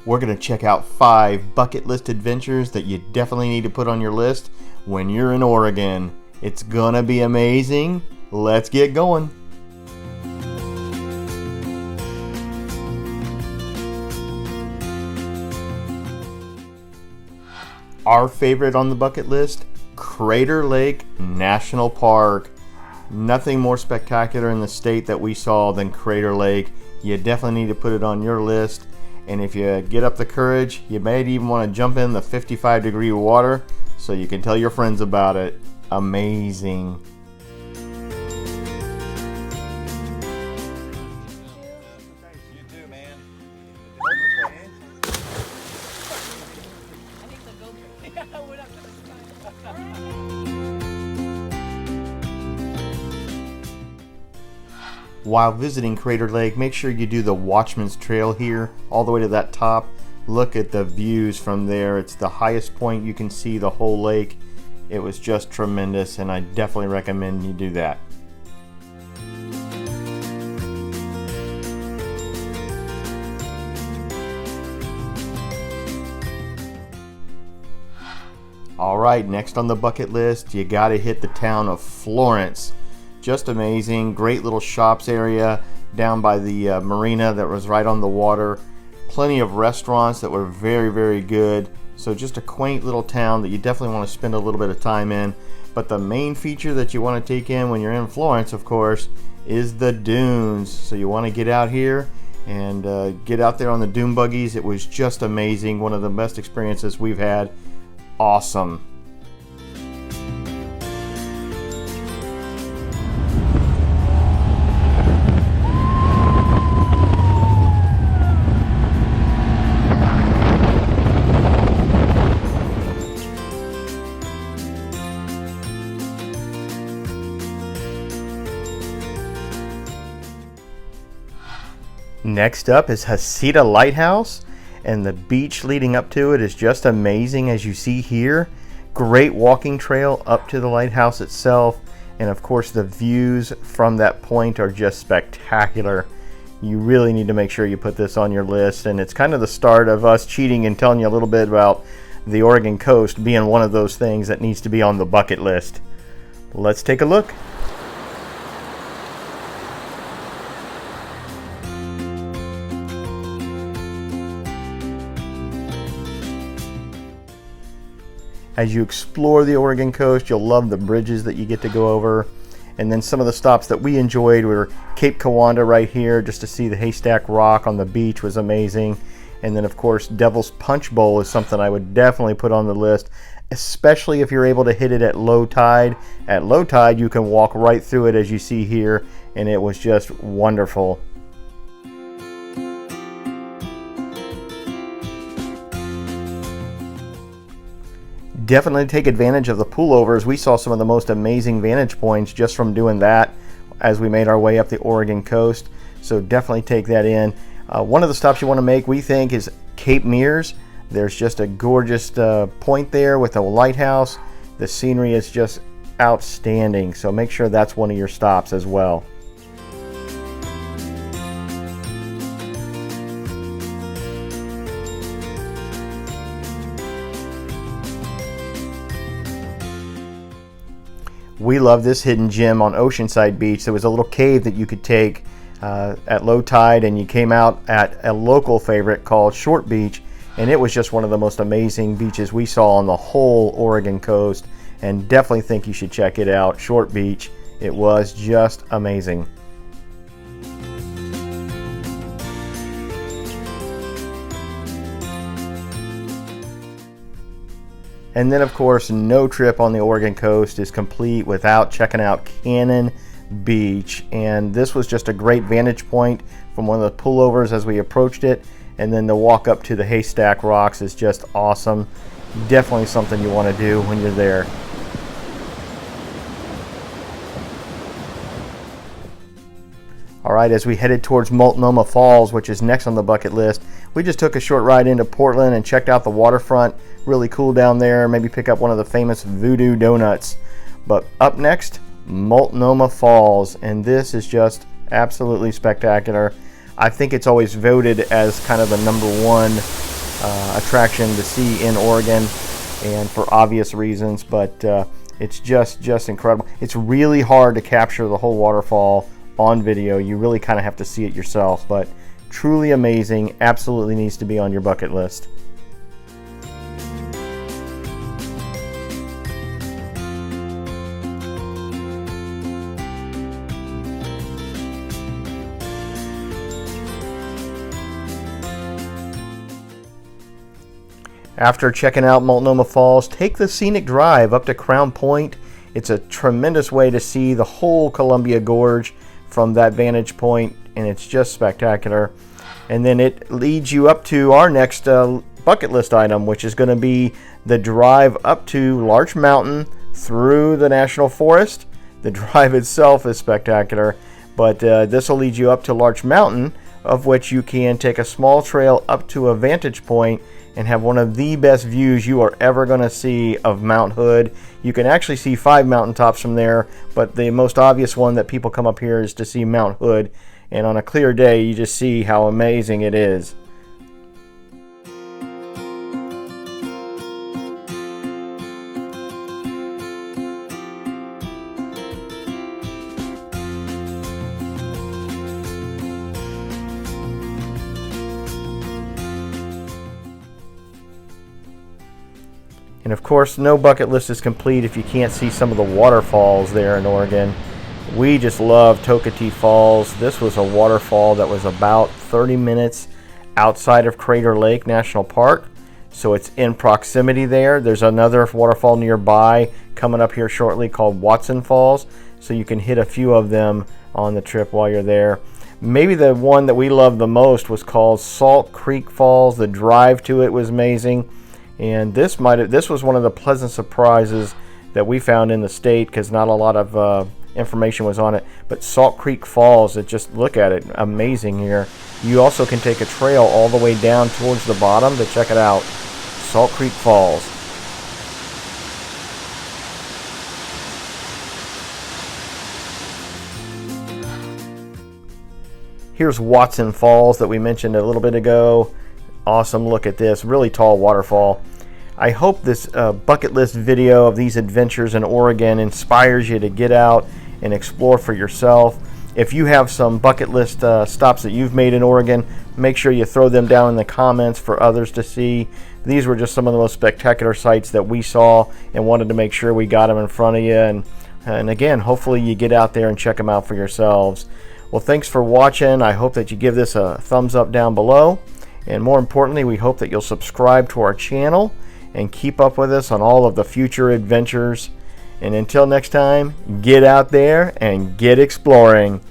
We're going to check out 5 bucket list adventures that you definitely need to put on your list when you're in Oregon. It's going to be amazing. Let's get going. Our favorite on the bucket list, Crater Lake National Park. Nothing more spectacular in the state that we saw than Crater Lake. You definitely need to put it on your list. And if you get up the courage, you may even want to jump in the 55-degree water so you can tell your friends about it. Amazing. While visiting Crater Lake, make sure you do the Watchman's Trail here, all the way to that top. Look at the views from there. It's the highest point you can see the whole lake. It was just tremendous, and I definitely recommend you do that. All right, next on the bucket list, you gotta hit the town of Florence. Just amazing, great little shops area down by the marina that was right on the water. Plenty of restaurants that were very, very good. So just a quaint little town that you definitely want to spend a little bit of time in. But the main feature that you want to take in when you're in Florence, of course, is the dunes. So you want to get out here and get out there on the dune buggies. It was just amazing, one of the best experiences we've had. Awesome. Next up is Heceta Lighthouse, and the beach leading up to it is just amazing, as you see here. Great walking trail up to the lighthouse itself, and of course the views from that point are just spectacular. You really need to make sure you put this on your list, and it's kind of the start of us cheating and telling you a little bit about the Oregon coast being one of those things that needs to be on the bucket list. Let's take a look. As you explore the Oregon coast, you'll love the bridges that you get to go over. And then some of the stops that we enjoyed were Cape Kiwanda right here, just to see the Haystack Rock on the beach was amazing. And then of course, Devil's Punchbowl is something I would definitely put on the list, especially if you're able to hit it at low tide. At low tide, you can walk right through it as you see here, and it was just wonderful. Definitely take advantage of the pullovers. We saw some of the most amazing vantage points just from doing that as we made our way up the Oregon coast. So definitely take that in. One of the stops you want to make, we think, is Cape Meares. There's just a gorgeous point there with a lighthouse. The scenery is just outstanding. So make sure that's one of your stops as well. We love this hidden gem on Oceanside Beach. There was a little cave that you could take at low tide, and you came out at a local favorite called Short Beach, and it was just one of the most amazing beaches we saw on the whole Oregon coast, and definitely think you should check it out. Short Beach, it was just amazing. And then of course, no trip on the Oregon coast is complete without checking out Cannon Beach. And this was just a great vantage point from one of the pullovers as we approached it. And then the walk up to the Haystack Rocks is just awesome. Definitely something you want to do when you're there. All right, as we headed towards Multnomah Falls, which is next on the bucket list, we just took a short ride into Portland and checked out the waterfront. Really cool down there. Maybe pick up one of the famous Voodoo Donuts. But up next, Multnomah Falls, and this is just absolutely spectacular. I think it's always voted as kind of the #1 attraction to see in Oregon, and for obvious reasons, but it's just incredible. It's really hard to capture the whole waterfall on video. You really kind of have to see it yourself, but truly amazing. Absolutely needs to be on your bucket list. After checking out Multnomah Falls, take the scenic drive up to Crown Point. It's a tremendous way to see the whole Columbia Gorge from that vantage point, and it's just spectacular. And then it leads you up to our next bucket list item, which is going to be the drive up to Larch Mountain through the National Forest. The drive itself is spectacular, but this will lead you up to Larch Mountain, of which you can take a small trail up to a vantage point and have one of the best views you are ever going to see of Mount Hood. You can actually see 5 mountaintops from there, but the most obvious one that people come up here is to see Mount Hood, and on a clear day you just see how amazing it is. And of course, no bucket list is complete if you can't see some of the waterfalls there in Oregon. We just love Toketee Falls. This was a waterfall that was about 30 minutes outside of Crater Lake National Park, so it's in proximity there. There's another waterfall nearby coming up here shortly called Watson Falls, so you can hit a few of them on the trip while you're there. Maybe the one that we loved the most was called Salt Creek Falls. The drive to it was amazing. And this was one of the pleasant surprises that we found in the state, because not a lot of information was on it. But Salt Creek Falls, just look at it, amazing here. You also can take a trail all the way down towards the bottom to check it out. Salt Creek Falls. Here's Watson Falls that we mentioned a little bit ago. Awesome, look at this, really tall waterfall. I hope this bucket list video of these adventures in Oregon inspires you to get out and explore for yourself. If you have some bucket list stops that you've made in Oregon, make sure you throw them down in the comments for others to see. These were just some of the most spectacular sights that we saw and wanted to make sure we got them in front of you. And again, hopefully you get out there and check them out for yourselves. Well, thanks for watching. I hope that you give this a thumbs up down below. And more importantly, we hope that you'll subscribe to our channel and keep up with us on all of the future adventures. And until next time, get out there and get exploring.